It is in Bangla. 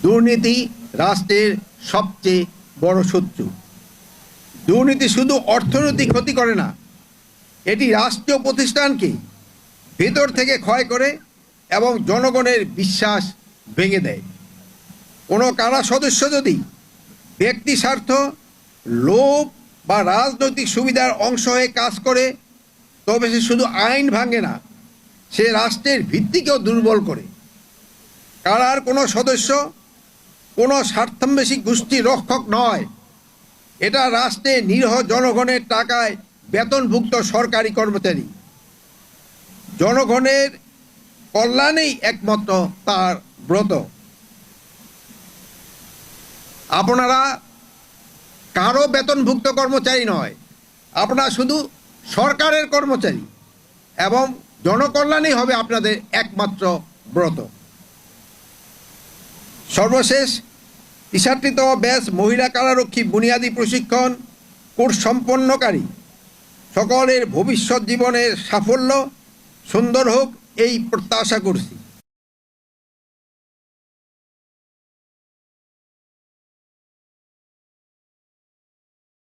দুর্নীতি রাষ্ট্রের সবচেয়ে বড় শত্রু। দুর্নীতি শুধু অর্থনৈতিক ক্ষতি করে না, এটি রাষ্ট্রীয় প্রতিষ্ঠানকে ভেতর থেকে ক্ষয় করে এবং জনগণের বিশ্বাস ভেঙে দেয়। কোনো কারা সদস্য যদি ব্যক্তি স্বার্থ, লোভ বা রাজনৈতিক সুবিধার অংশ হয়ে কাজ করে, তবে সে শুধু আইন ভাঙে না, সে রাষ্ট্রের ভিত্তিকেও দুর্বল করে। কারার কোনো সদস্য কোনো স্বার্থান্বেষী গোষ্ঠীর রক্ষক নয়, এটা রাষ্ট্রের নিরীহ জনগণের টাকায় বেতনভুক্ত সরকারি কর্মচারী। জনগণের কল্যাণেই একমাত্র তার ব্রত। আপনারা কারো বেতনভুক্ত কর্মচারী নয়, আপনারা শুধু সরকারের কর্মচারী এবং জনকল্যাণই হবে আপনাদের একমাত্র ব্রত। সর্বশেষ ৬৩তম ব্যাচ মহিলা কারারক্ষী বুনিয়াদী প্রশিক্ষণ কোর্স সম্পন্নকারী সকলের ভবিষ্যৎ জীবনের সাফল্য সুন্দর হোক এই প্রত্যাশা করছি।